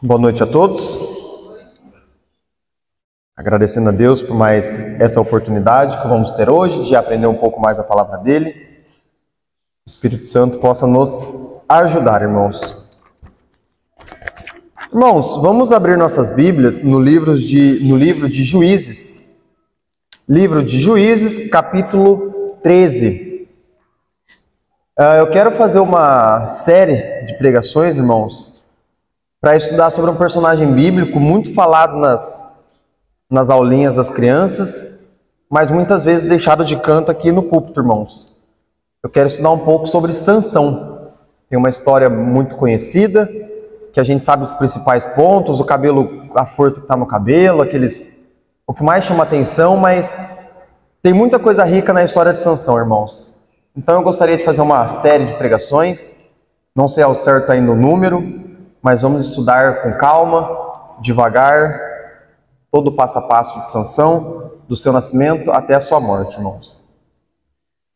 Boa noite a todos. Agradecendo a Deus por mais essa oportunidade que vamos ter hoje de aprender um pouco mais a palavra dele. O Espírito Santo possa nos ajudar, irmãos. Irmãos, vamos abrir nossas Bíblias no livro de Juízes. Livro de Juízes, capítulo 13. Eu quero fazer uma série de pregações, irmãos, para estudar sobre um personagem bíblico muito falado nas aulinhas das crianças, mas muitas vezes deixado de canto aqui no púlpito, irmãos. Eu quero estudar um pouco sobre Sansão. Tem uma história muito conhecida, que a gente sabe os principais pontos, o cabelo, a força que está no cabelo, o que mais chama atenção, mas tem muita coisa rica na história de Sansão, irmãos. Então eu gostaria de fazer uma série de pregações, não sei ao certo ainda o número, mas vamos estudar com calma, devagar, todo o passo a passo de Sansão, do seu nascimento até a sua morte, irmãos.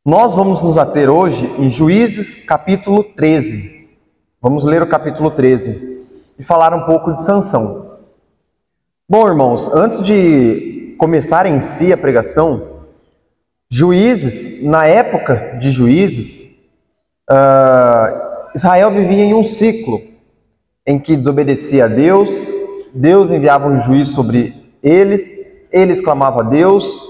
Nós vamos nos ater hoje em Juízes capítulo 13. Vamos ler o capítulo 13 e falar um pouco de Sansão. Bom, irmãos, antes de começar em si a pregação, Juízes, na época de Juízes, Israel vivia em um ciclo em que desobedecia a Deus, Deus enviava um juiz sobre eles clamavam a Deus,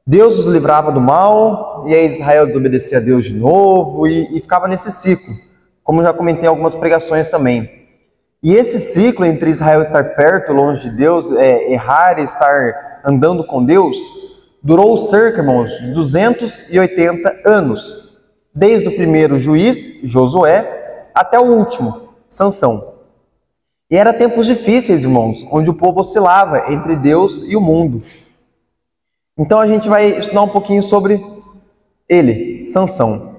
Deus os livrava do mal, e aí Israel desobedecia a Deus de novo, e ficava nesse ciclo, como já comentei em algumas pregações também. E esse ciclo entre Israel estar perto, longe de Deus, errar e estar andando com Deus, durou cerca, irmãos, de 280 anos, desde o primeiro juiz, Josué, até o último, Sansão. E eram tempos difíceis, irmãos, onde o povo oscilava entre Deus e o mundo. Então a gente vai estudar um pouquinho sobre ele, Sansão.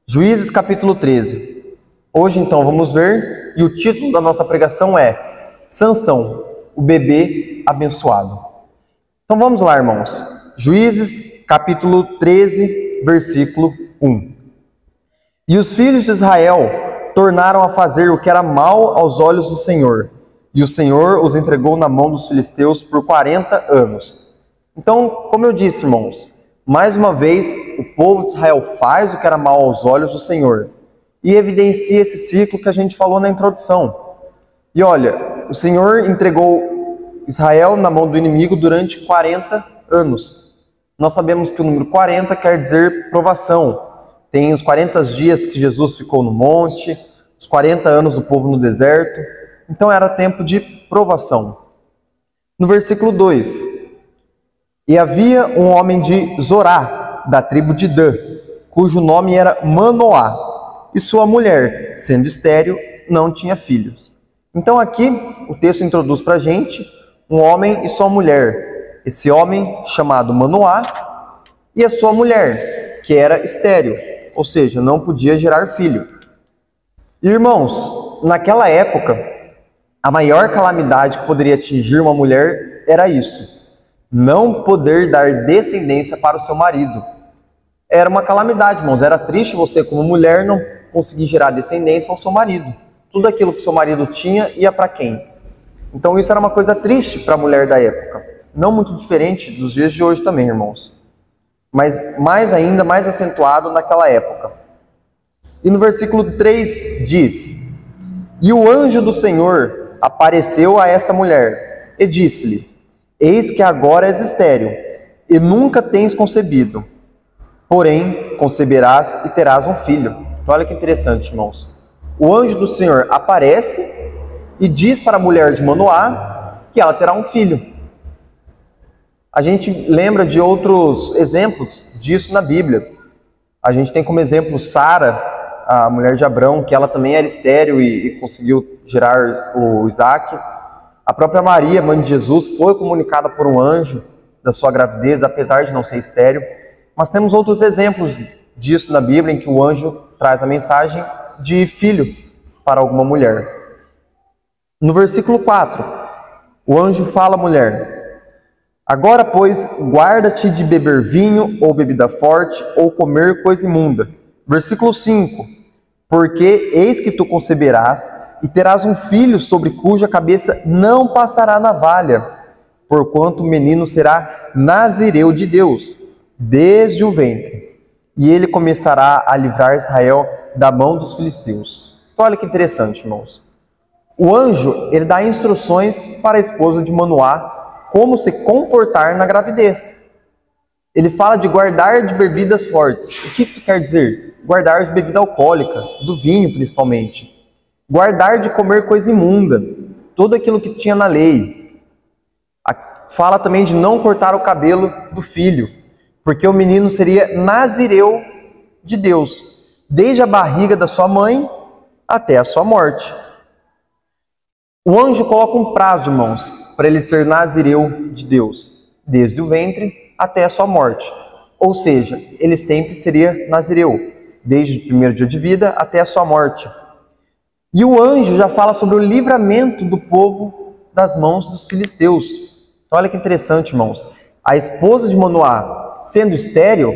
Juízes capítulo 13. Hoje então vamos ver, e o título da nossa pregação é Sansão, o bebê abençoado. Então vamos lá, irmãos. Juízes capítulo 13, versículo 1. E os filhos de Israel tornaram a fazer o que era mal aos olhos do Senhor, e o Senhor os entregou na mão dos filisteus por 40 anos. Então, como eu disse, irmãos, mais uma vez o povo de Israel faz o que era mal aos olhos do Senhor, e evidencia esse ciclo que a gente falou na introdução. E olha, o Senhor entregou Israel na mão do inimigo durante 40 anos. Nós sabemos que o número 40 quer dizer provação. Tem os 40 dias que Jesus ficou no monte, os 40 anos do povo no deserto. Então era tempo de provação. No versículo 2. E havia um homem de Zorá, da tribo de Dan, cujo nome era Manoá, e sua mulher, sendo estéril, não tinha filhos. Então aqui o texto introduz para a gente um homem e sua mulher. Esse homem chamado Manoá e a sua mulher, que era estéril, ou seja, não podia gerar filho. Irmãos, naquela época, a maior calamidade que poderia atingir uma mulher era isso: não poder dar descendência para o seu marido. Era uma calamidade, irmãos. Era triste você, como mulher, não conseguir gerar descendência ao seu marido. Tudo aquilo que seu marido tinha ia para quem? Então isso era uma coisa triste para a mulher da época. Não muito diferente dos dias de hoje também, irmãos. Mas mais ainda, mais acentuado naquela época. E no versículo 3 diz: E o anjo do Senhor apareceu a esta mulher e disse-lhe: Eis que agora és estéril, e nunca tens concebido. Porém, conceberás e terás um filho. Então, olha que interessante, irmãos. O anjo do Senhor aparece e diz para a mulher de Manoá que ela terá um filho. A gente lembra de outros exemplos disso na Bíblia. A gente tem como exemplo Sara, a mulher de Abrão, que ela também era estéril e conseguiu gerar o Isaac. A própria Maria, mãe de Jesus, foi comunicada por um anjo da sua gravidez, apesar de não ser estéril. Mas temos outros exemplos disso na Bíblia, em que o anjo traz a mensagem de filho para alguma mulher. No versículo 4, o anjo fala à mulher: Agora, pois, guarda-te de beber vinho ou bebida forte ou comer coisa imunda. Versículo 5. Porque eis que tu conceberás e terás um filho sobre cuja cabeça não passará navalha, porquanto o menino será nazireu de Deus, desde o ventre, e ele começará a livrar Israel da mão dos filisteus. Então olha que interessante, irmãos. O anjo, ele dá instruções para a esposa de Manoá como se comportar na gravidez. Ele fala de guardar de bebidas fortes. O que isso quer dizer? Guardar de bebida alcoólica, do vinho principalmente. Guardar de comer coisa imunda, tudo aquilo que tinha na lei. Fala também de não cortar o cabelo do filho, porque o menino seria nazireu de Deus, desde a barriga da sua mãe até a sua morte. O anjo coloca um prazo, irmãos, para ele ser nazireu de Deus, desde o ventre até a sua morte. Ou seja, ele sempre seria nazireu, desde o primeiro dia de vida até a sua morte. E o anjo já fala sobre o livramento do povo das mãos dos filisteus. Então olha que interessante, irmãos. A esposa de Manoá, sendo estéril,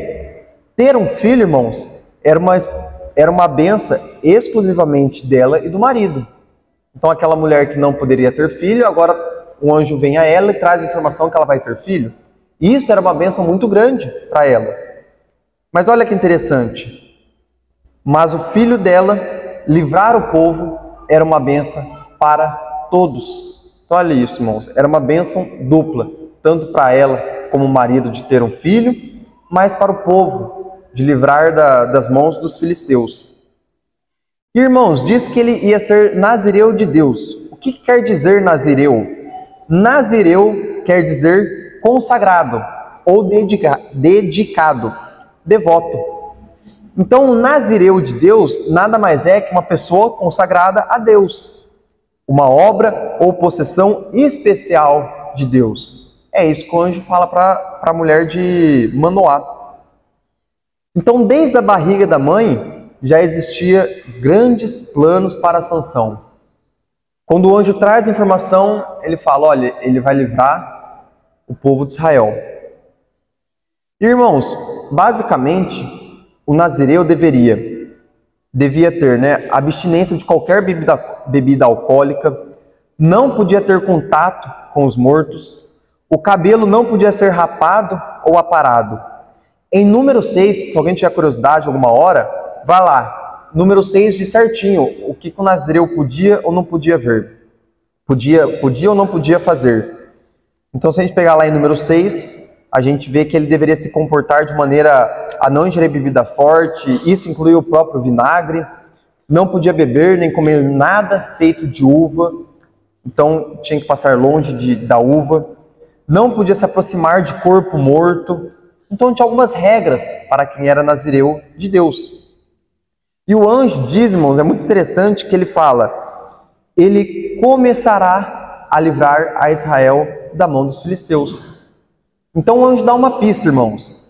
ter um filho, irmãos, era uma benção exclusivamente dela e do marido. Então aquela mulher que não poderia ter filho, agora o anjo vem a ela e traz a informação que ela vai ter filho. Isso era uma bênção muito grande para ela. Mas olha que interessante. Mas o filho dela, livrar o povo, era uma bênção para todos. Então olha isso, irmãos. Era uma bênção dupla. Tanto para ela, como marido, de ter um filho, mas para o povo, de livrar das mãos dos filisteus. Irmãos, diz que ele ia ser nazireu de Deus. O que quer dizer nazireu? Nazireu quer dizer consagrado ou dedicado, devoto. Então, o nazireu de Deus nada mais é que uma pessoa consagrada a Deus, uma obra ou possessão especial de Deus. É isso que o anjo fala para a mulher de Manoá. Então, desde a barriga da mãe, já existia grandes planos para Sansão. Quando o anjo traz a informação, ele fala, olha, ele vai livrar o povo de Israel. Irmãos, basicamente, o nazireu devia ter, abstinência de qualquer bebida alcoólica, não podia ter contato com os mortos, o cabelo não podia ser rapado ou aparado. Em número 6, se alguém tiver curiosidade alguma hora, vai lá, número 6 diz certinho o que o nazireu podia ou não podia ver. Podia ou não podia fazer. Então, se a gente pegar lá em número 6, a gente vê que ele deveria se comportar de maneira a não ingerir bebida forte, isso inclui o próprio vinagre, não podia beber nem comer nada feito de uva, então tinha que passar longe da uva, não podia se aproximar de corpo morto, então tinha algumas regras para quem era nazireu de Deus. E o anjo diz, irmãos, é muito interessante que ele fala, ele começará a livrar a Israel da mão dos filisteus. Então o anjo dá uma pista, irmãos.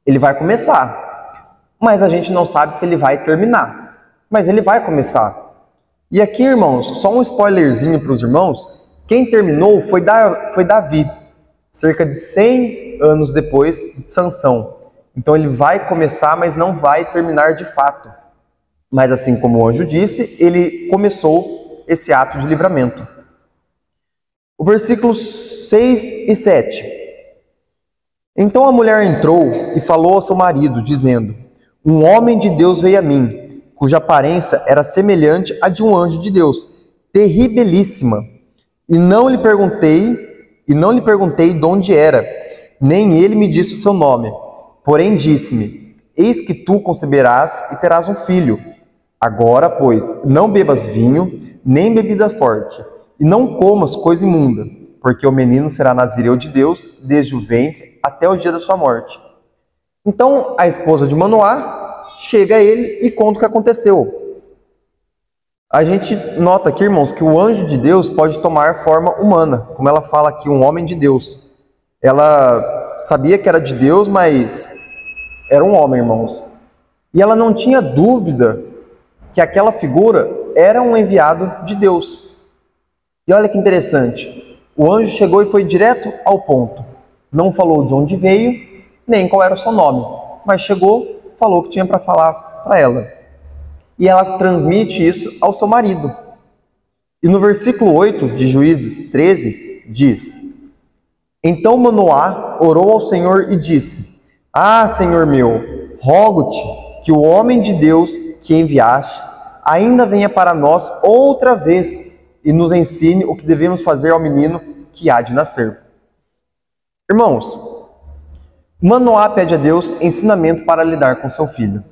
Ele vai começar, mas a gente não sabe se ele vai terminar. Mas ele vai começar. E aqui, irmãos, só um spoilerzinho para os irmãos, quem terminou foi Davi, cerca de 100 anos depois de Sansão. Então ele vai começar, mas não vai terminar de fato. Mas assim como o anjo disse, ele começou esse ato de livramento. O versículos 6 e 7. Então a mulher entrou e falou ao seu marido, dizendo, um homem de Deus veio a mim, cuja aparência era semelhante à de um anjo de Deus, terribilíssima. E não lhe perguntei de onde era, nem ele me disse o seu nome. Porém disse-me, eis que tu conceberás e terás um filho. Agora, pois, não bebas vinho, nem bebida forte, e não comas coisa imunda, porque o menino será nazireu de Deus desde o ventre até o dia da sua morte. Então, a esposa de Manoá chega a ele e conta o que aconteceu. A gente nota aqui, irmãos, que o anjo de Deus pode tomar forma humana, como ela fala aqui, um homem de Deus. Ela sabia que era de Deus, mas era um homem, irmãos. E ela não tinha dúvida que aquela figura era um enviado de Deus. E olha que interessante, o anjo chegou e foi direto ao ponto. Não falou de onde veio, nem qual era o seu nome, mas chegou, falou o que tinha para falar para ela. E ela transmite isso ao seu marido. E no versículo 8 de Juízes 13, diz: Então Manoá orou ao Senhor e disse: Ah, Senhor meu, rogo-te que o homem de Deus que enviastes ainda venha para nós outra vez e nos ensine o que devemos fazer ao menino que há de nascer. Irmãos, Manoá pede a Deus ensinamento para lidar com seu filho.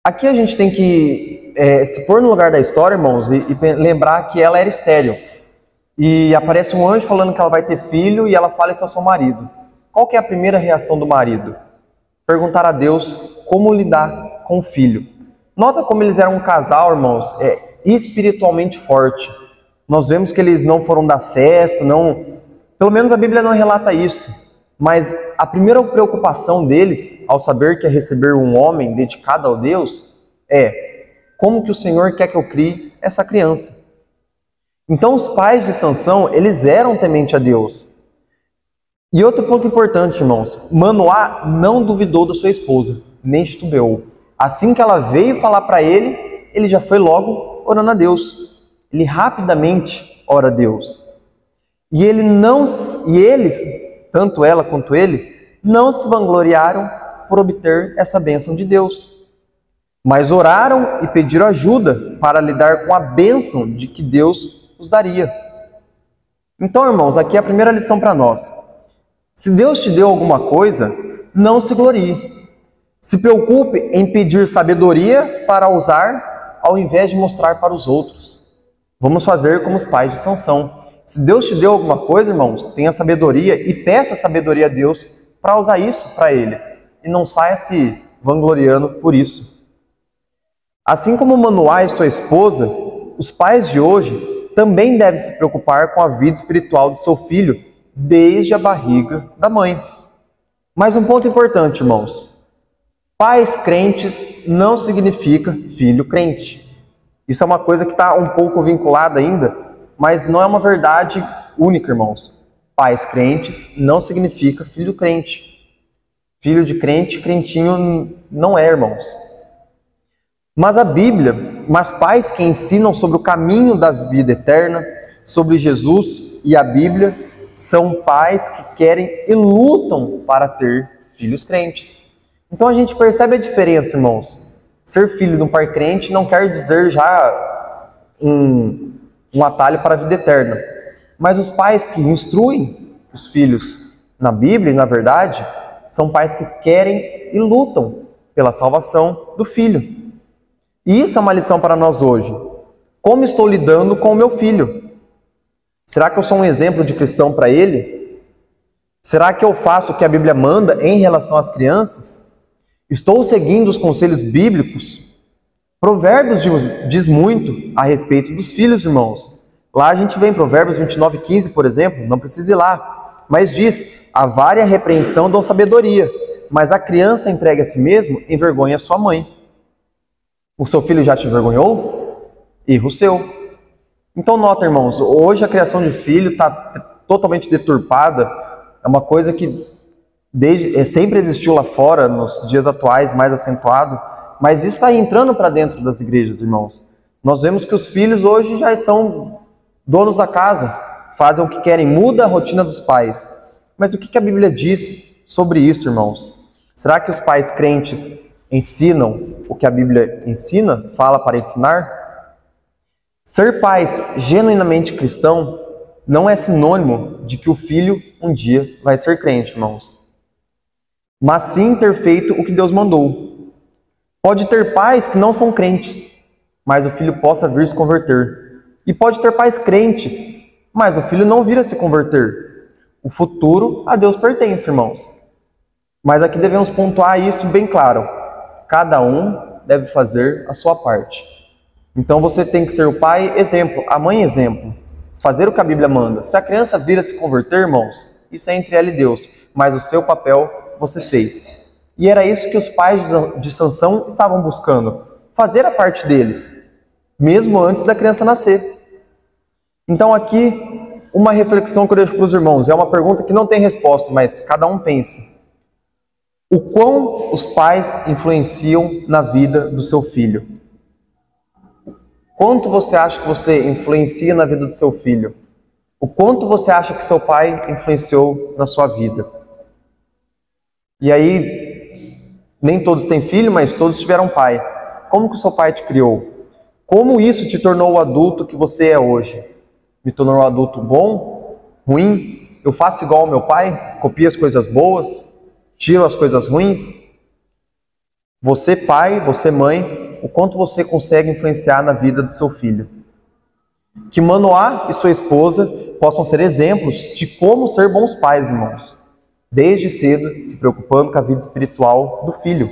Aqui a gente tem que se pôr no lugar da história, irmãos, e lembrar que ela era estéril. E aparece um anjo falando que ela vai ter filho e ela fala isso ao seu marido. Qual que é a primeira reação do marido? Perguntar a Deus como lidar com o filho. Nota como eles eram um casal, irmãos, espiritualmente forte. Nós vemos que eles não foram da festa, pelo menos a Bíblia não relata isso. Mas a primeira preocupação deles, ao saber que é receber um homem dedicado ao Deus, é: como que o Senhor quer que eu crie essa criança? Então os pais de Sansão, eles eram tementes a Deus. E outro ponto importante, irmãos, Manoá não duvidou da sua esposa, nem titubeou. Assim que ela veio falar para ele, ele já foi logo orando a Deus. Ele rapidamente ora a Deus. E eles, tanto ela quanto ele, não se vangloriaram por obter essa bênção de Deus, mas oraram e pediram ajuda para lidar com a bênção de que Deus os daria. Então, irmãos, aqui é a primeira lição para nós. Se Deus te deu alguma coisa, não se glorie. Se preocupe em pedir sabedoria para usar, ao invés de mostrar para os outros. Vamos fazer como os pais de Sansão. Se Deus te deu alguma coisa, irmãos, tenha sabedoria e peça sabedoria a Deus para usar isso para Ele. E não saia se vangloriando por isso. Assim como Manoá e sua esposa, os pais de hoje também devem se preocupar com a vida espiritual de seu filho desde a barriga da mãe. Mas um ponto importante, irmãos. Pais crentes não significa filho crente. Isso é uma coisa que está um pouco vinculada ainda, mas não é uma verdade única, irmãos. Pais crentes não significa filho crente. Filho de crente, crentinho não é, irmãos. Mas pais que ensinam sobre o caminho da vida eterna, sobre Jesus e a Bíblia, são pais que querem e lutam para ter filhos crentes. Então a gente percebe a diferença, irmãos. Ser filho de um pai crente não quer dizer já um atalho para a vida eterna. Mas os pais que instruem os filhos na Bíblia e na verdade, são pais que querem e lutam pela salvação do filho. E isso é uma lição para nós hoje. Como estou lidando com o meu filho? Será que eu sou um exemplo de cristão para ele? Será que eu faço o que a Bíblia manda em relação às crianças? Estou seguindo os conselhos bíblicos? Provérbios diz muito a respeito dos filhos, irmãos. Lá a gente vê em Provérbios 29:15, por exemplo, não precisa ir lá, mas diz: a vara e a repreensão dão sabedoria, mas a criança entregue a si mesmo envergonha a sua mãe. O seu filho já te envergonhou? Erro seu. Então nota, irmãos, hoje a criação de filho está totalmente deturpada, é uma coisa que sempre existiu lá fora, nos dias atuais mais acentuado, mas isso está entrando para dentro das igrejas, irmãos. Nós vemos que os filhos hoje já são donos da casa, fazem o que querem, muda a rotina dos pais. Mas o que a Bíblia diz sobre isso, irmãos? Será que os pais crentes ensinam o que a Bíblia ensina, fala para ensinar? Ser pais genuinamente cristão não é sinônimo de que o filho um dia vai ser crente, irmãos. Mas sim ter feito o que Deus mandou. Pode ter pais que não são crentes, mas o filho possa vir se converter. E pode ter pais crentes, mas o filho não vir a se converter. O futuro a Deus pertence, irmãos. Mas aqui devemos pontuar isso bem claro. Cada um deve fazer a sua parte. Então você tem que ser o pai exemplo, a mãe exemplo. Fazer o que a Bíblia manda. Se a criança vir a se converter, irmãos, isso é entre ela e Deus. Mas o seu papel você fez. E era isso que os pais de Sansão estavam buscando. Fazer a parte deles. Mesmo antes da criança nascer. Então aqui, uma reflexão que eu deixo para os irmãos. É uma pergunta que não tem resposta, mas cada um pensa. O quão os pais influenciam na vida do seu filho? quanto você acha que você influencia na vida do seu filho? O quanto você acha que seu pai influenciou na sua vida? E aí, nem todos têm filho, mas todos tiveram pai. Como que o seu pai te criou? Como isso te tornou o adulto que você é hoje? Me tornou um adulto bom? Ruim? Eu faço igual ao meu pai? Copio as coisas boas? Tiro as coisas ruins? Você pai, você mãe, o quanto você consegue influenciar na vida do seu filho? Que Manoá e sua esposa possam ser exemplos de como ser bons pais, irmãos. Desde cedo, se preocupando com a vida espiritual do filho.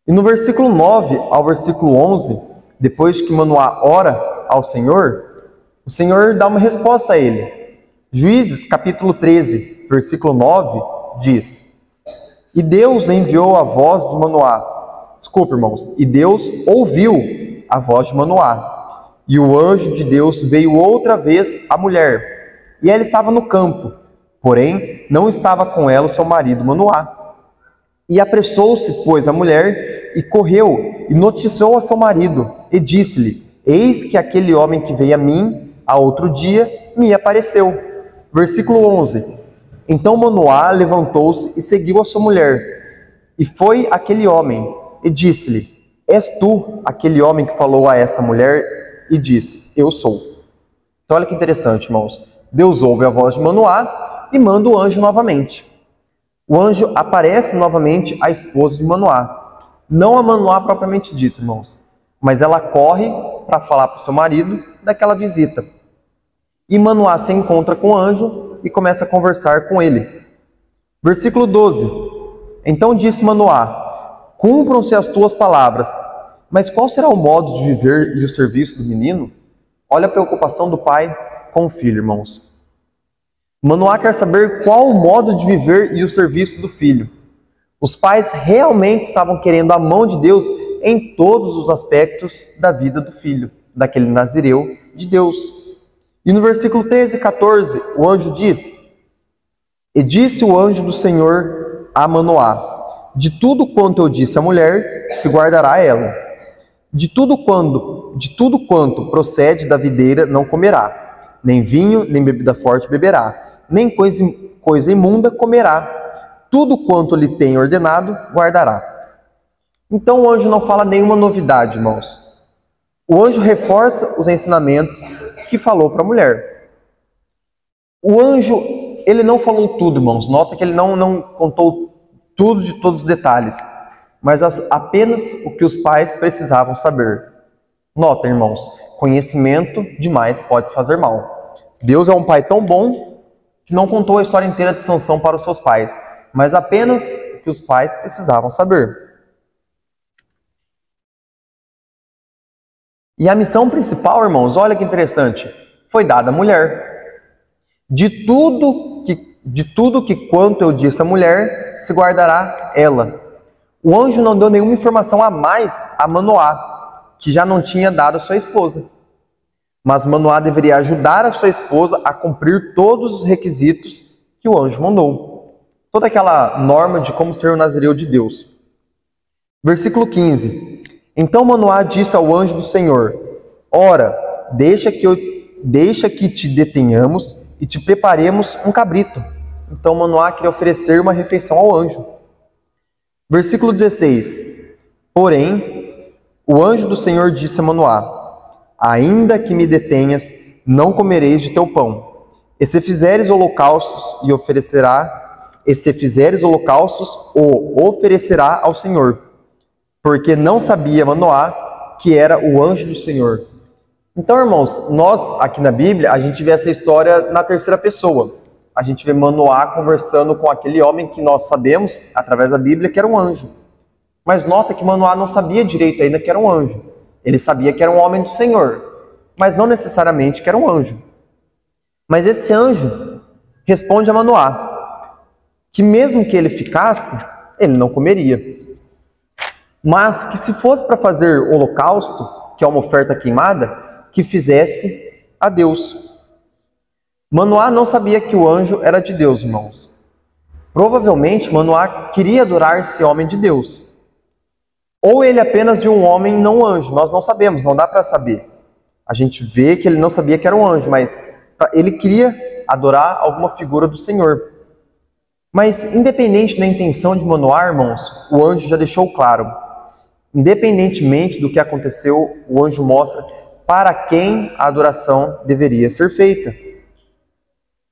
E no versículo 9 ao versículo 11, depois que Manoá ora ao Senhor, o Senhor dá uma resposta a ele. Juízes, capítulo 13, versículo 9, diz: E Deus enviou a voz de Manoá. Desculpa, irmãos. E Deus ouviu a voz de Manoá. E o anjo de Deus veio outra vez à mulher. E ela estava no campo. Porém, não estava com ela o seu marido Manoá. E apressou-se, pois, a mulher, e correu, e noticiou a seu marido, e disse-lhe: Eis que aquele homem que veio a mim, a outro dia, me apareceu. Versículo 11. Então Manoá levantou-se e seguiu a sua mulher. E foi aquele homem, e disse-lhe: És tu aquele homem que falou a esta mulher? E disse: Eu sou. Então olha que interessante, irmãos. Deus ouve a voz de Manoá e manda o anjo novamente. O anjo aparece novamente à esposa de Manoá. Não a Manoá propriamente dita, irmãos, mas ela corre para falar para o seu marido daquela visita. E Manoá se encontra com o anjo e começa a conversar com ele. Versículo 12. Então disse Manoá: Cumpram-se as tuas palavras, mas qual será o modo de viver e o serviço do menino? Olha a preocupação do pai com o filho, irmãos. Manoá quer saber qual o modo de viver e o serviço do filho. Os pais realmente estavam querendo a mão de Deus em todos os aspectos da vida do filho, daquele nazireu de Deus. E no versículo 13 e 14, o anjo diz: E disse o anjo do Senhor a Manoá: De tudo quanto eu disse à mulher, se guardará ela. De tudo quanto procede da videira não comerá, nem vinho, nem bebida forte beberá, nem coisa imunda comerá. Tudo quanto lhe tem ordenado, guardará. Então o anjo não fala nenhuma novidade, irmãos. O anjo reforça os ensinamentos que falou para a mulher. O anjo, ele não falou tudo, irmãos. Nota que ele não contou tudo de todos os detalhes, mas apenas o que os pais precisavam saber. Nota, irmãos, conhecimento demais pode fazer mal. Deus é um pai tão bom que não contou a história inteira de Sansão para os seus pais, mas apenas o que os pais precisavam saber. E a missão principal, irmãos, olha que interessante, foi dada à mulher. De tudo que quanto eu disse à mulher, se guardará ela. O anjo não deu nenhuma informação a mais a Manoá, que já não tinha dado a sua esposa. Mas Manoá deveria ajudar a sua esposa a cumprir todos os requisitos que o anjo mandou. Toda aquela norma de como ser o nazireu de Deus. Versículo 15. Então Manoá disse ao anjo do Senhor: Ora, deixa que te detenhamos e te preparemos um cabrito. Então Manoá queria oferecer uma refeição ao anjo. Versículo 16. Porém, o anjo do Senhor disse a Manoá: Ainda que me detenhas, não comereis de teu pão. E se fizeres holocaustos, o oferecerá ao Senhor. Porque não sabia Manoá que era o anjo do Senhor. Então, irmãos, nós aqui na Bíblia, a gente vê essa história na terceira pessoa. A gente vê Manoá conversando com aquele homem que nós sabemos, através da Bíblia, que era um anjo. Mas nota que Manoá não sabia direito ainda que era um anjo. Ele sabia que era um homem do Senhor, mas não necessariamente que era um anjo. Mas esse anjo responde a Manoá que mesmo que ele ficasse, ele não comeria. Mas que se fosse para fazer holocausto, que é uma oferta queimada, que fizesse a Deus. Manoá não sabia que o anjo era de Deus, irmãos. Provavelmente Manoá queria adorar esse homem de Deus. Ou ele apenas viu um homem, não um anjo, nós não sabemos, não dá para saber. A gente vê que ele não sabia que era um anjo, mas ele queria adorar alguma figura do Senhor. Mas independente da intenção de Manoá, irmãos, o anjo já deixou claro. Independentemente do que aconteceu, o anjo mostra para quem a adoração deveria ser feita.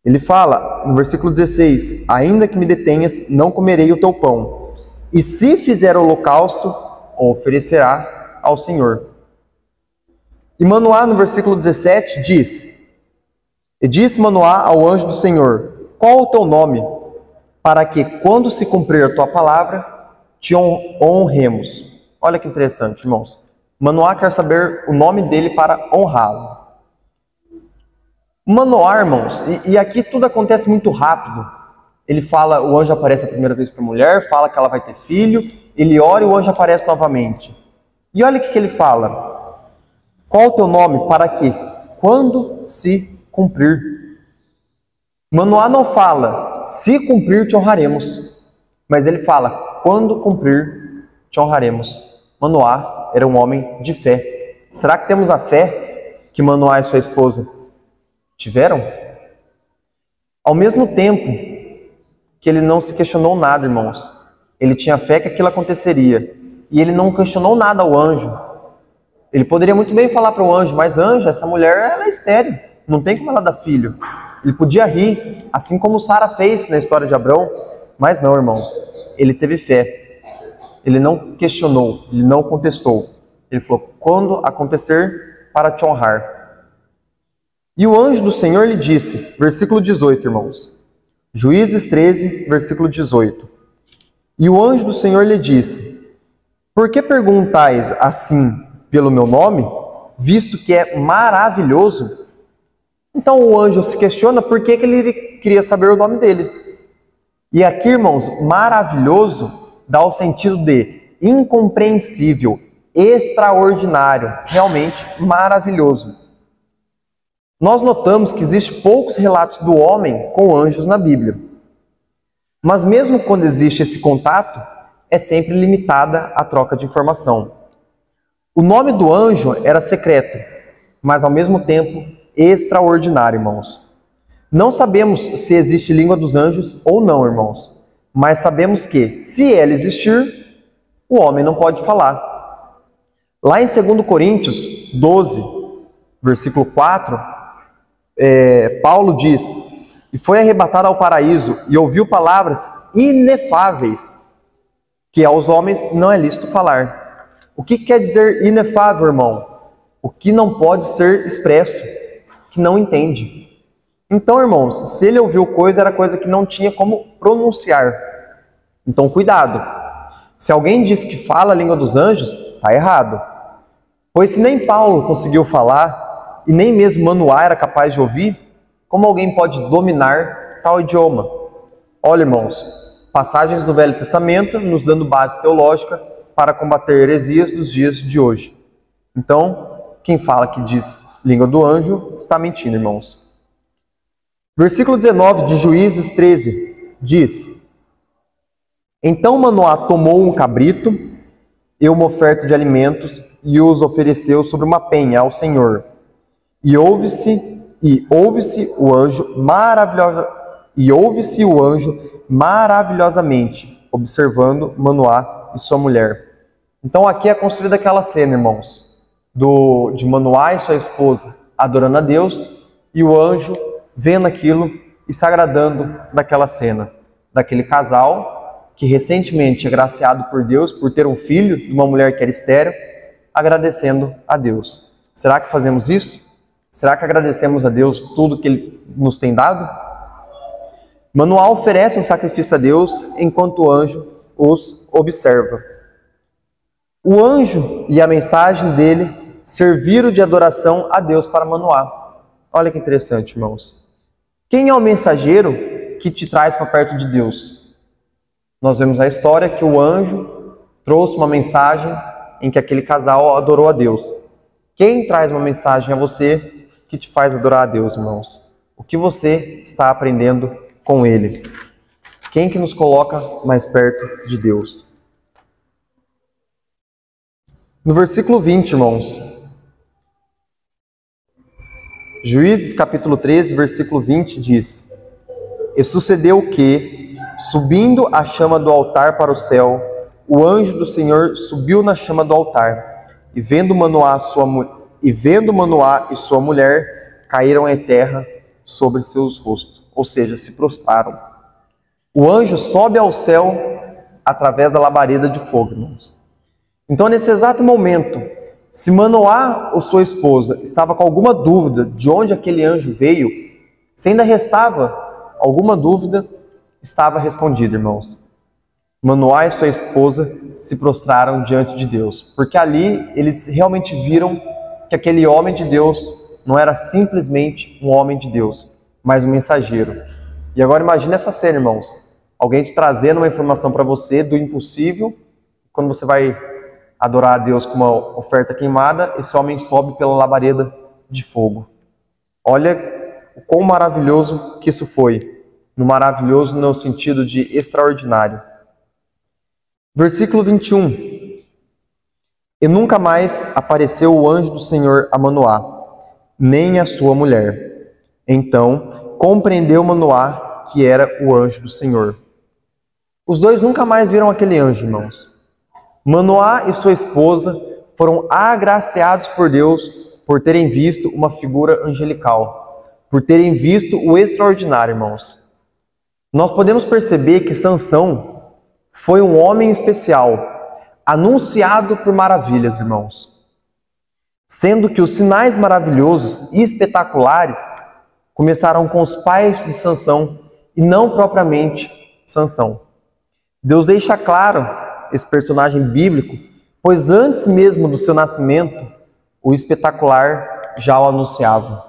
Ele fala, no versículo 16, ainda que me detenhas, não comerei o teu pão. E se fizer holocausto, oferecerá ao Senhor. E Manoá, no versículo 17, diz, e disse Manoá ao anjo do Senhor, qual o teu nome? Para que, quando se cumprir a tua palavra, te honremos. Olha que interessante, irmãos. Manoá quer saber o nome dele para honrá-lo. Manoá, irmãos, e aqui tudo acontece muito rápido. Ele fala, o anjo aparece a primeira vez para a mulher, fala que ela vai ter filho, ele ora e o anjo aparece novamente. E olha o que ele fala. Qual o teu nome? Para que, quando se cumprir. Manoá não fala, se cumprir te honraremos. Mas ele fala, quando cumprir te honraremos. Manoá era um homem de fé. Será que temos a fé que Manoá e sua esposa tiveram? Ao mesmo tempo que ele não se questionou nada, irmãos. Ele tinha fé que aquilo aconteceria. E ele não questionou nada ao anjo. Ele poderia muito bem falar para o anjo, mas anjo, essa mulher ela é estéril. Não tem como ela dar filho. Ele podia rir, assim como Sara fez na história de Abrão. Mas não, irmãos. Ele teve fé. Ele não questionou, ele não contestou. Ele falou, quando acontecer, para te honrar. E o anjo do Senhor lhe disse, versículo 18, irmãos. Juízes 13, versículo 18. E o anjo do Senhor lhe disse, por que perguntais assim pelo meu nome, visto que é maravilhoso? Então o anjo se questiona por que ele queria saber o nome dele. E aqui, irmãos, maravilhoso dá o sentido de incompreensível, extraordinário, realmente maravilhoso. Nós notamos que existem poucos relatos do homem com anjos na Bíblia. Mas mesmo quando existe esse contato, é sempre limitada a troca de informação. O nome do anjo era secreto, mas ao mesmo tempo extraordinário, irmãos. Não sabemos se existe língua dos anjos ou não, irmãos. Mas sabemos que, se ela existir, o homem não pode falar. Lá em 2 Coríntios 12, versículo 4, Paulo diz, e foi arrebatado ao paraíso e ouviu palavras inefáveis, que aos homens não é lícito falar. O que quer dizer inefável, irmão? O que não pode ser expresso, que não entende. Então, irmãos, se ele ouviu coisa, era coisa que não tinha como pronunciar. Então, cuidado. Se alguém diz que fala a língua dos anjos, está errado. Pois se nem Paulo conseguiu falar, e nem mesmo Manoá era capaz de ouvir, como alguém pode dominar tal idioma? Olha, irmãos, passagens do Velho Testamento nos dando base teológica para combater heresias dos dias de hoje. Então, quem fala que diz língua do anjo está mentindo, irmãos. Versículo 19 de Juízes 13 diz, então Manoá tomou um cabrito e uma oferta de alimentos e os ofereceu sobre uma penha ao Senhor. E ouve-se o anjo maravilhosamente, observando Manoá e sua mulher. Então aqui é construída aquela cena, irmãos, de Manoá e sua esposa adorando a Deus e o anjo vendo aquilo e se agradando daquela cena, daquele casal que recentemente é graciado por Deus por ter um filho de uma mulher que era estéril, agradecendo a Deus. Será que fazemos isso? Será que agradecemos a Deus tudo que Ele nos tem dado? Manoá oferece um sacrifício a Deus enquanto o anjo os observa. O anjo e a mensagem dele serviram de adoração a Deus para Manoá. Olha que interessante, irmãos. Quem é o mensageiro que te traz para perto de Deus? Nós vemos a história que o anjo trouxe uma mensagem em que aquele casal adorou a Deus. Quem traz uma mensagem a você que te faz adorar a Deus, irmãos? O que você está aprendendo com Ele? Quem que nos coloca mais perto de Deus? No versículo 20, irmãos, Juízes capítulo 13, versículo 20 diz: E sucedeu que, subindo a chama do altar para o céu, o anjo do Senhor subiu na chama do altar, e vendo Manoá e sua mulher, caíram em terra sobre seus rostos, ou seja, se prostraram. O anjo sobe ao céu através da labareda de fogo, irmãos. Então, nesse exato momento, se Manoá ou sua esposa estava com alguma dúvida de onde aquele anjo veio, se ainda restava alguma dúvida, estava respondida, irmãos. Manoá e sua esposa se prostraram diante de Deus, porque ali eles realmente viram que aquele homem de Deus não era simplesmente um homem de Deus, mas um mensageiro. E agora imagine essa cena, irmãos. Alguém te trazendo uma informação para você do impossível. Quando você vai adorar a Deus com uma oferta queimada, esse homem sobe pela labareda de fogo. Olha o quão maravilhoso que isso foi. No maravilhoso no sentido de extraordinário. Versículo 21. E nunca mais apareceu o anjo do Senhor a Manoá, nem a sua mulher. Então compreendeu Manoá que era o anjo do Senhor. Os dois nunca mais viram aquele anjo, irmãos. Manoá e sua esposa foram agraciados por Deus por terem visto uma figura angelical, por terem visto o extraordinário, irmãos. Nós podemos perceber que Sansão foi um homem especial, anunciado por maravilhas, irmãos. Sendo que os sinais maravilhosos e espetaculares começaram com os pais de Sansão e não propriamente Sansão. Deus deixa claro esse personagem bíblico, pois antes mesmo do seu nascimento, o espetacular já o anunciava.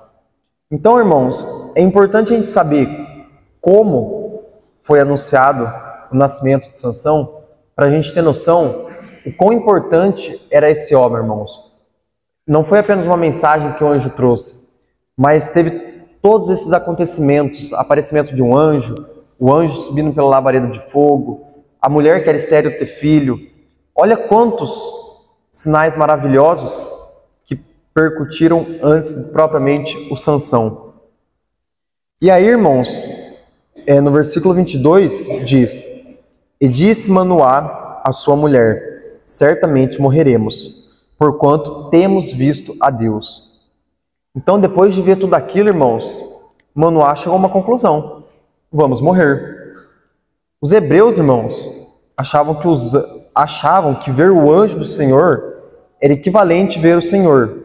Então, irmãos, é importante a gente saber como foi anunciado o nascimento de Sansão, para a gente ter noção o quão importante era esse homem, irmãos. Não foi apenas uma mensagem que o anjo trouxe, mas teve todos esses acontecimentos, aparecimento de um anjo, o anjo subindo pela labareda de fogo, a mulher que era estéril ter filho. Olha quantos sinais maravilhosos que percutiram antes propriamente o Sansão. E aí, irmãos, no versículo 22 diz: E disse Manoá a sua mulher: Certamente morreremos, porquanto temos visto a Deus. Então, depois de ver tudo aquilo, irmãos, Manoá chegou a uma conclusão: vamos morrer. Os hebreus, irmãos, achavam que ver o anjo do Senhor era equivalente a ver o Senhor.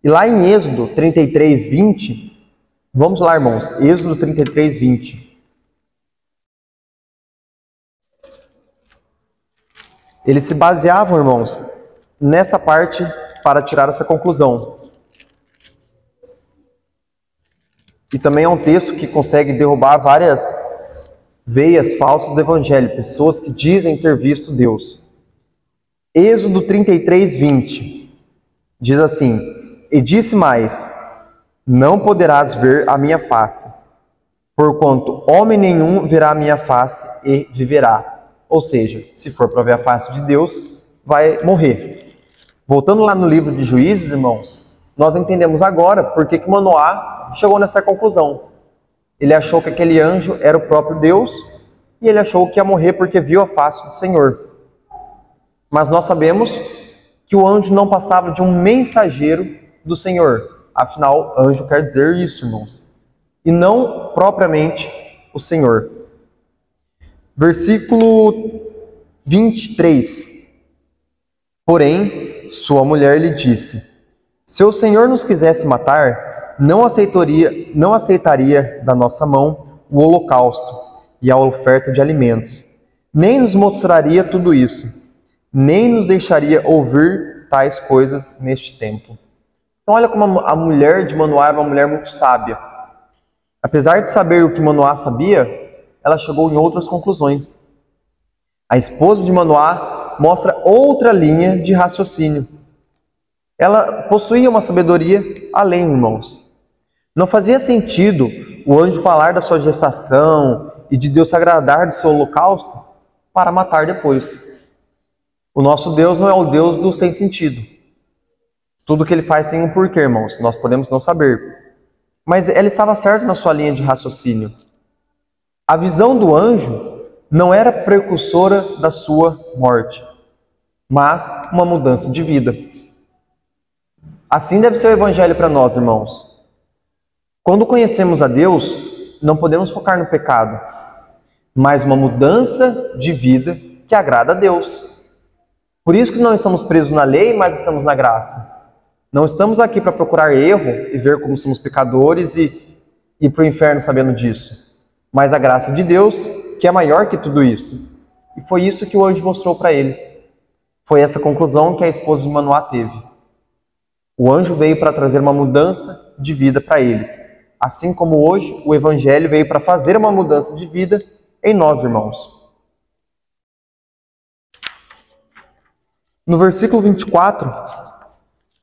E lá em Êxodo 33, 20, vamos lá, irmãos, Êxodo 33, 20. Eles se baseavam, irmãos, nessa parte para tirar essa conclusão. E também é um texto que consegue derrubar várias veias falsas do Evangelho, pessoas que dizem ter visto Deus. Êxodo 33, 20 diz assim: E disse mais: Não poderás ver a minha face, porquanto homem nenhum verá a minha face e viverá. Ou seja, se for para ver a face de Deus, vai morrer. Voltando lá no livro de Juízes, irmãos, nós entendemos agora por que Manoá chegou nessa conclusão. Ele achou que aquele anjo era o próprio Deus e ele achou que ia morrer porque viu a face do Senhor. Mas nós sabemos que o anjo não passava de um mensageiro do Senhor. Afinal, anjo quer dizer isso, irmãos. E não propriamente o Senhor. Versículo 23. Porém, sua mulher lhe disse: Se o Senhor nos quisesse matar, não aceitaria da nossa mão o holocausto e a oferta de alimentos, nem nos mostraria tudo isso, nem nos deixaria ouvir tais coisas neste tempo. Então olha como a mulher de Manoá era uma mulher muito sábia. Apesar de saber o que Manoá sabia, ela chegou em outras conclusões. A esposa de Manoá mostra outra linha de raciocínio. Ela possuía uma sabedoria além, irmãos. Não fazia sentido o anjo falar da sua gestação e de Deus se agradar do seu holocausto para matar depois. O nosso Deus não é o Deus do sem sentido. Tudo que ele faz tem um porquê, irmãos. Nós podemos não saber. mas ela estava certa na sua linha de raciocínio. A visão do anjo não era precursora da sua morte, mas uma mudança de vida. Assim deve ser o evangelho para nós, irmãos. Quando conhecemos a Deus, não podemos focar no pecado, mas uma mudança de vida que agrada a Deus. Por isso que não estamos presos na lei, mas estamos na graça. Não estamos aqui para procurar erro e ver como somos pecadores e ir para o inferno sabendo disso. Mas a graça de Deus, que é maior que tudo isso. E foi isso que o anjo mostrou para eles. Foi essa conclusão que a esposa de Manoá teve. O anjo veio para trazer uma mudança de vida para eles. Assim como hoje o evangelho veio para fazer uma mudança de vida em nós, irmãos. No versículo 24,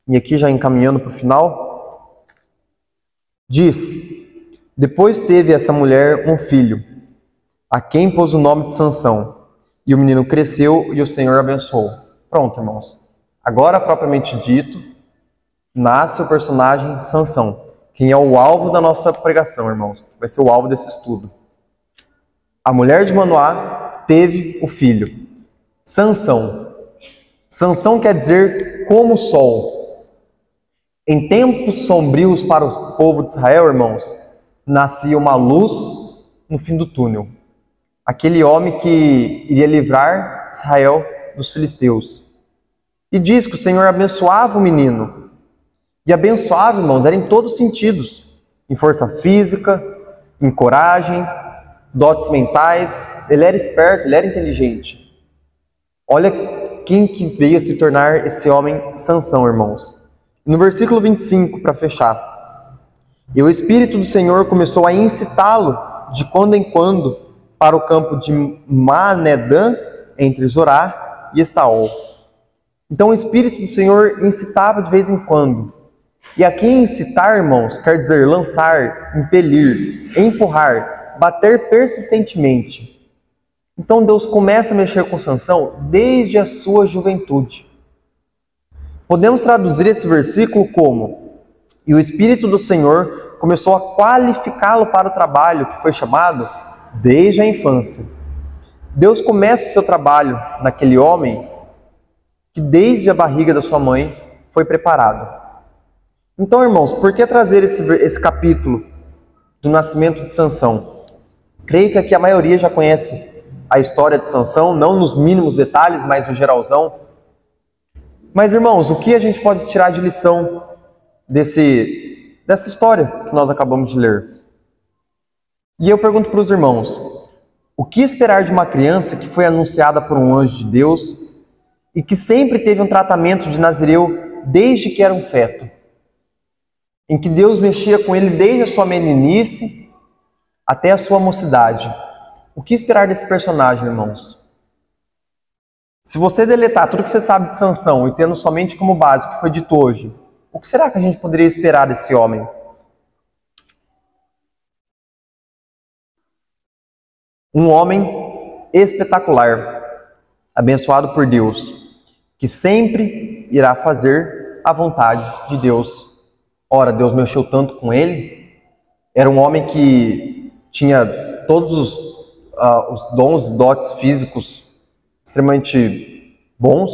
e aqui já encaminhando para o final, diz: depois teve essa mulher um filho, a quem pôs o nome de Sansão, e o menino cresceu e o Senhor abençoou. Pronto, irmãos. Agora, propriamente dito, nasce o personagem Sansão, quem é o alvo da nossa pregação, irmãos. Vai ser o alvo desse estudo. A mulher de Manoá teve o filho, Sansão. Sansão quer dizer como o sol. Em tempos sombrios para o povo de Israel, irmãos, nascia uma luz no fim do túnel. Aquele homem que iria livrar Israel dos filisteus. E diz que o Senhor abençoava o menino. E abençoava, irmãos, era em todos os sentidos. Em força física, em coragem, dotes mentais. Ele era esperto, ele era inteligente. Olha quem que veio a se tornar esse homem Sansão, irmãos. No versículo 25, para fechar. E o Espírito do Senhor começou a incitá-lo de quando em quando para o campo de Manedã, entre Zorá e Estaol. Então o Espírito do Senhor incitava de vez em quando. E aqui incitar, irmãos, quer dizer lançar, impelir, empurrar, bater persistentemente. Então Deus começa a mexer com Sansão desde a sua juventude. Podemos traduzir esse versículo como: e o Espírito do Senhor começou a qualificá-lo para o trabalho que foi chamado desde a infância. Deus começa o seu trabalho naquele homem que desde a barriga da sua mãe foi preparado. Então, irmãos, por que trazer esse capítulo do nascimento de Sansão? Creio que aqui a maioria já conhece a história de Sansão, não nos mínimos detalhes, mas no geralzão. Mas, irmãos, o que a gente pode tirar de lição dessa história que nós acabamos de ler? E eu pergunto para os irmãos, o que esperar de uma criança que foi anunciada por um anjo de Deus e que sempre teve um tratamento de nazireu desde que era um feto? Em que Deus mexia com ele desde a sua meninice até a sua mocidade. O que esperar desse personagem, irmãos? Se você deletar tudo que você sabe de Sansão e tendo somente como base o que foi dito hoje, o que será que a gente poderia esperar desse homem? Um homem espetacular, abençoado por Deus, que sempre irá fazer a vontade de Deus. Ora, Deus mexeu tanto com ele. Era um homem que tinha todos os dons e dotes físicos extremamente bons.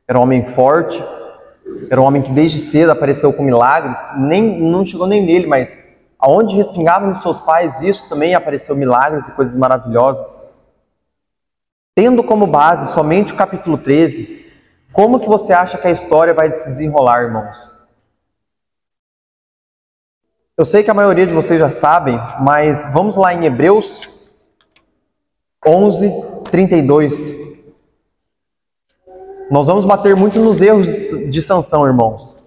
Era um homem forte. Era um homem que desde cedo apareceu com milagres. Não chegou nem nele, mas aonde respingava nos seus pais, isso também apareceu milagres e coisas maravilhosas. Tendo como base somente o capítulo 13, como que você acha que a história vai se desenrolar, irmãos? Eu sei que a maioria de vocês já sabem, mas vamos lá em Hebreus 11, 32. Nós vamos bater muito nos erros de Sansão, irmãos.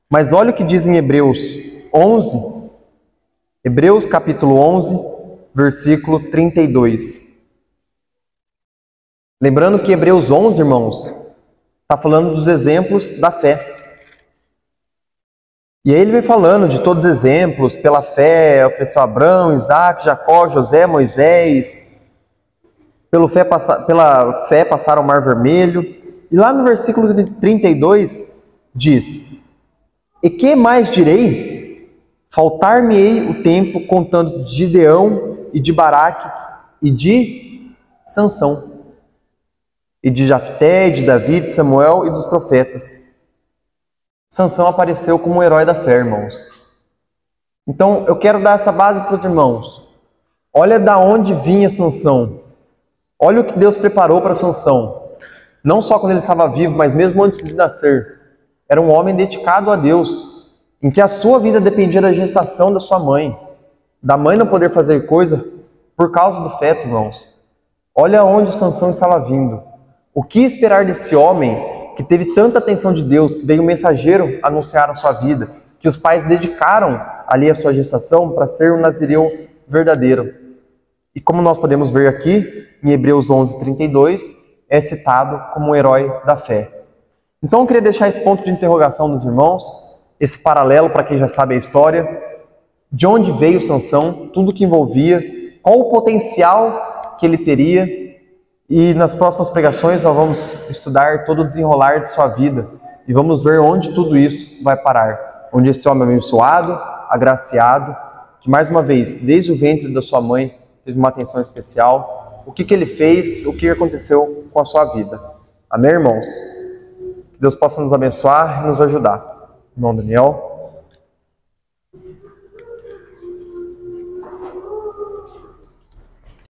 Mas olha o que diz em Hebreus 11, Hebreus capítulo 11, versículo 32. Lembrando que Hebreus 11, irmãos, está falando dos exemplos da fé. E aí ele vem falando de todos os exemplos, pela fé ofereceu Abraão, Isaac, Jacó, José, Moisés, pela fé passaram o Mar Vermelho. E lá no versículo 32 diz: e que mais direi? Faltar-me-ei o tempo contando de Gideão e de Baraque e de Sansão, e de Jafté, e de Davi, de Samuel e dos profetas. Sansão apareceu como um herói da fé, irmãos. Então, eu quero dar essa base para os irmãos. Olha da onde vinha Sansão. Olha o que Deus preparou para Sansão. Não só quando ele estava vivo, mas mesmo antes de nascer. Era um homem dedicado a Deus, em que a sua vida dependia da gestação da sua mãe. Da mãe não poder fazer coisa por causa do feto, irmãos. Olha onde Sansão estava vindo. O que esperar desse homem que teve tanta atenção de Deus, que veio um mensageiro anunciar a sua vida, que os pais dedicaram ali a sua gestação para ser um nazireu verdadeiro. E como nós podemos ver aqui, em Hebreus 11:32, é citado como um herói da fé. Então eu queria deixar esse ponto de interrogação dos irmãos, esse paralelo para quem já sabe a história, de onde veio Sansão, tudo que envolvia, qual o potencial que ele teria, e nas próximas pregações nós vamos estudar todo o desenrolar de sua vida e vamos ver onde tudo isso vai parar, onde esse homem abençoado, agraciado, que mais uma vez, desde o ventre da sua mãe, teve uma atenção especial, o que ele fez, o que aconteceu com a sua vida. Amém, irmãos? Que Deus possa nos abençoar e nos ajudar. Irmão Daniel.